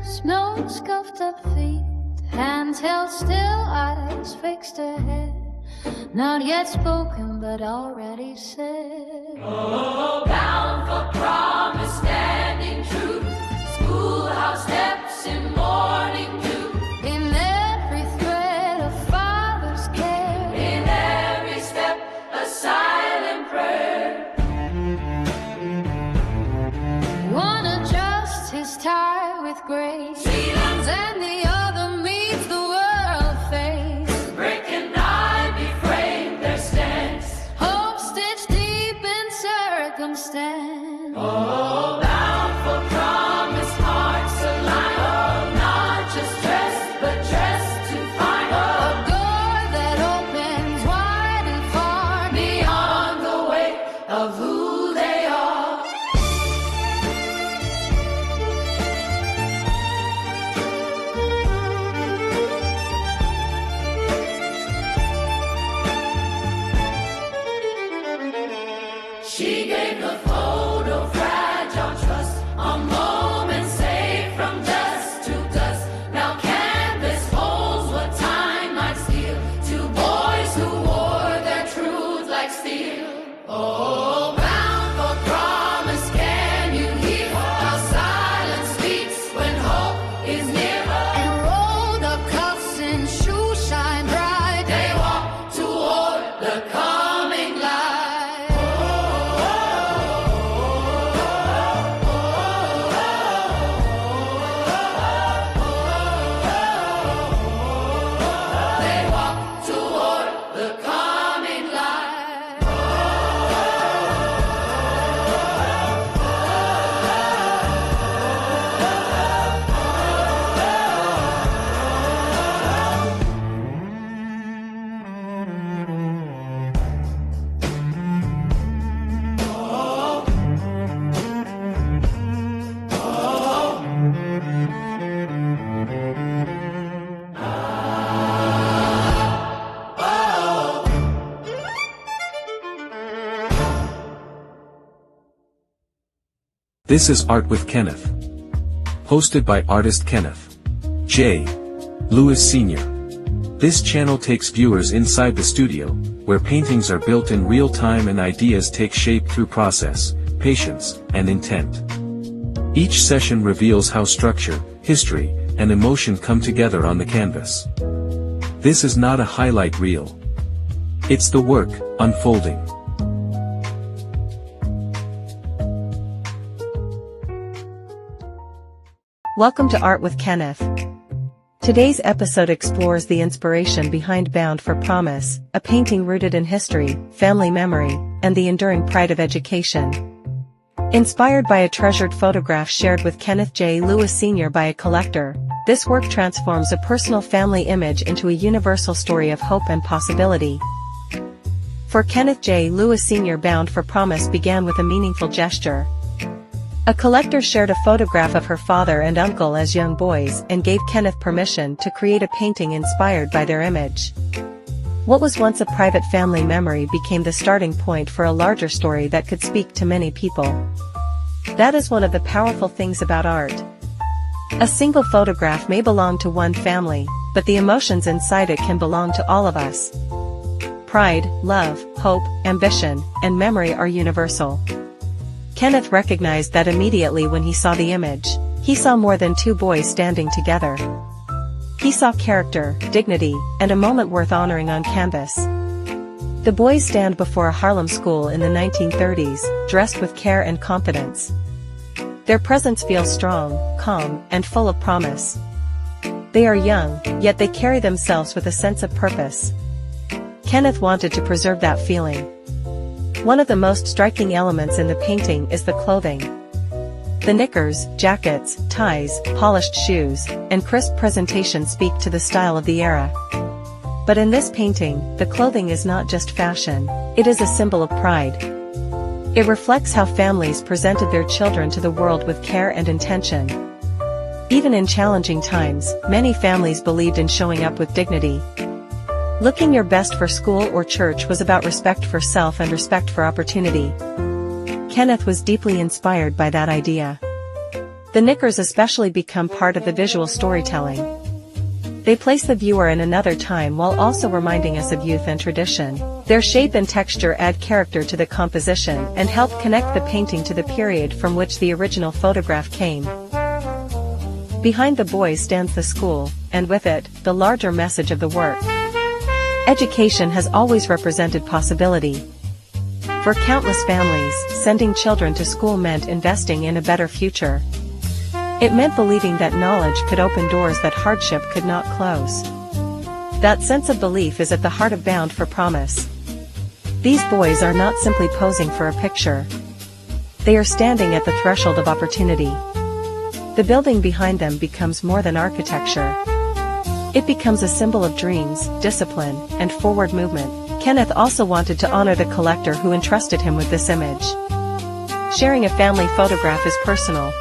Snow scuffed up feet, hands held still, eyes fixed ahead. Not yet spoken, but already said. Oh, bound for promise, standing true. Schoolhouse steps in morning dew. In every thread a father's care. In every step a silent prayer. One adjusts his tie with grace, and the other meets the world face. Brick and ivy frame their stance. Hope stitched deep in circumstance. Oh, bound for promise, hearts aligned. Oh, not just dressed, but dressed to find. A door that opens wide and far Beyond the weight of who they are. She gave the photo fragile trust, a moment saved from dust to dust. Now canvas holds what time might steal. Two boys who wore their truth like steel. Oh, bound for promise, can you hear how silence speaks when hope is near? and rolled up cuffs and shoes shine bright. They walk toward the coming light. They walk toward the coming light. This is Art with Kenneth. Hosted by artist Kenneth J. Lewis Sr. This channel takes viewers inside the studio, where paintings are built in real time and ideas take shape through process, patience, and intent. Each session reveals how structure, history, and emotion come together on the canvas. This is not a highlight reel. It's the work, unfolding. Welcome to Art with Kenneth. Today's episode explores the inspiration behind Bound for Promise, a painting rooted in history, family memory, and the enduring pride of education. Inspired by a treasured photograph shared with Kenneth J. Lewis Sr. by a collector, this work transforms a personal family image into a universal story of hope and possibility. For Kenneth J. Lewis Sr., Bound for Promise began with a meaningful gesture. A collector shared a photograph of her father and uncle as young boys and gave Kenneth permission to create a painting inspired by their image. What was once a private family memory became the starting point for a larger story that could speak to many people. That is one of the powerful things about art. A single photograph may belong to one family, but the emotions inside it can belong to all of us. Pride, love, hope, ambition, and memory are universal. Kenneth recognized that immediately when he saw the image. He saw more than two boys standing together. He saw character, dignity, and a moment worth honoring on canvas. The boys stand before a Harlem school in the 1930s, dressed with care and confidence. Their presence feels strong, calm, and full of promise. They are young, yet they carry themselves with a sense of purpose. Kenneth wanted to preserve that feeling. One of the most striking elements in the painting is the clothing. The knickers, jackets, ties, polished shoes, and crisp presentation speak to the style of the era. But in this painting, the clothing is not just fashion, it is a symbol of pride. It reflects how families presented their children to the world with care and intention. Even in challenging times, many families believed in showing up with dignity. Looking your best for school or church was about respect for self and respect for opportunity. Kenneth was deeply inspired by that idea. The knickers especially become part of the visual storytelling. They place the viewer in another time while also reminding us of youth and tradition. Their shape and texture add character to the composition and help connect the painting to the period from which the original photograph came. Behind the boys stands the school, and with it, the larger message of the work. Education has always represented possibility. For countless families, sending children to school meant investing in a better future. It meant believing that knowledge could open doors that hardship could not close. That sense of belief is at the heart of Bound for Promise. These boys are not simply posing for a picture. They are standing at the threshold of opportunity. The building behind them becomes more than architecture. It becomes a symbol of dreams, discipline, and forward movement. Kenneth also wanted to honor the collector who entrusted him with this image. Sharing a family photograph is personal.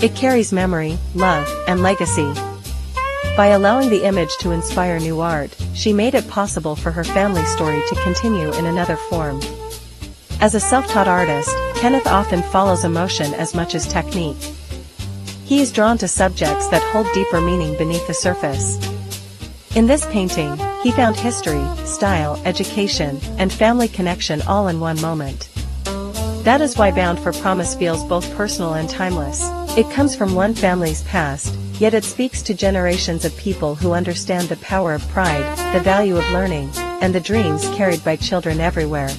It carries memory, love, and legacy. By allowing the image to inspire new art, she made it possible for her family story to continue in another form. As a self-taught artist, Kenneth often follows emotion as much as technique. He is drawn to subjects that hold deeper meaning beneath the surface. In this painting, he found history, style, education, and family connection all in one moment. That is why Bound for Promise feels both personal and timeless. It comes from one family's past, yet it speaks to generations of people who understand the power of pride, the value of learning, and the dreams carried by children everywhere.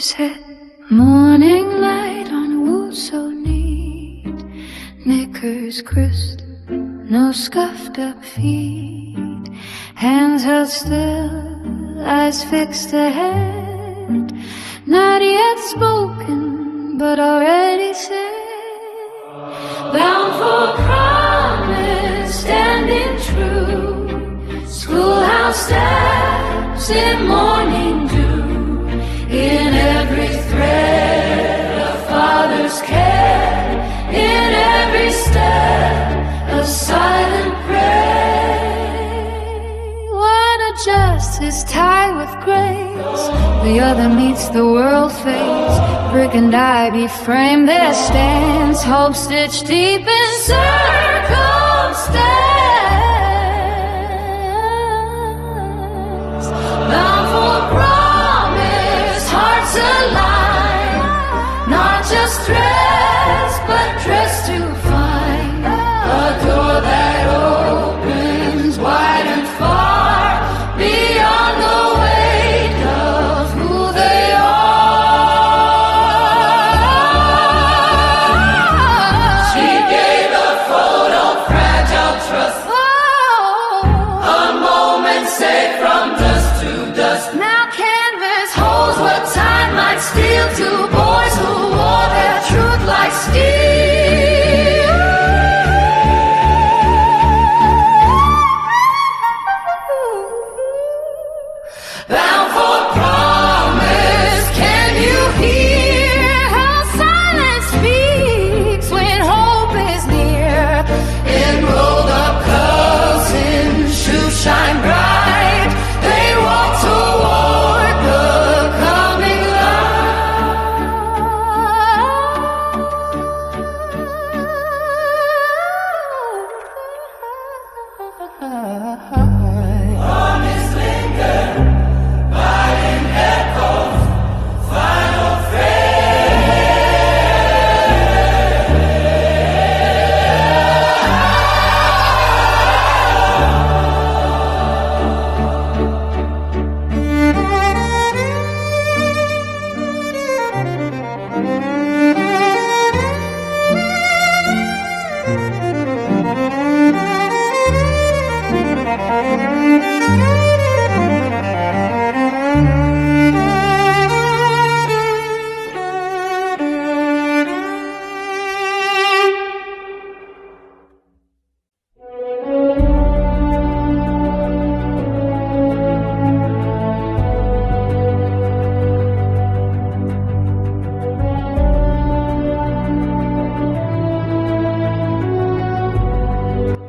set, morning light on a wood so neat, knickers crisp, no scuffed up feet, hands held still, eyes fixed ahead, not yet spoken but already said, bound for promise, standing true, schoolhouse steps in morning dew, in every thread a father's care, in every step a silent prayer. One adjusts his tie with grace, the other meets the world face, brick and ivy frame their stance, hope stitched deep in circumstance, bound for promise, hearts aligned, not just dressed but dressed to find a door that opens wide and far beyond the weight of who they are. She gave a photo fragile trust, a moment saved from dust to dust. Now canvas holds what time might steal to boys who wore their truth like steel. Bound for promise, can you hear how silence speaks when hope is near? In rolled up cousins, shoes shine bright, they walk toward the coming light. Promise linger, biding echoes, final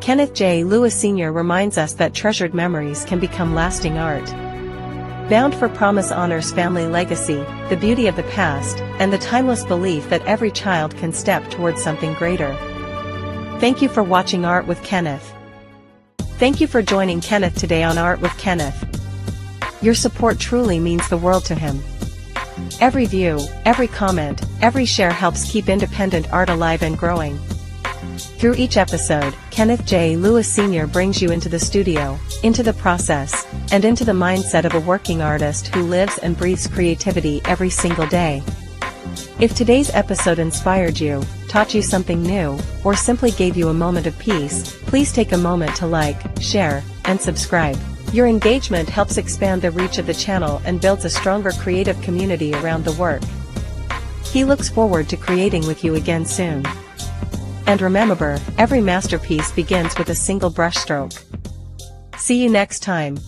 Kenneth J. Lewis Sr. reminds us that treasured memories can become lasting art. Bound for Promise honors family legacy, the beauty of the past, and the timeless belief that every child can step towards something greater. Thank you for watching Art with Kenneth. Thank you for joining Kenneth today on Art with Kenneth. Your support truly means the world to him. Every view, every comment, every share helps keep independent art alive and growing. Through each episode, Kenneth J. Lewis Sr. brings you into the studio, into the process, and into the mindset of a working artist who lives and breathes creativity every single day. If today's episode inspired you, taught you something new, or simply gave you a moment of peace, please take a moment to like, share, and subscribe. Your engagement helps expand the reach of the channel and builds a stronger creative community around the work. He looks forward to creating with you again soon. And remember, every masterpiece begins with a single brushstroke. See you next time.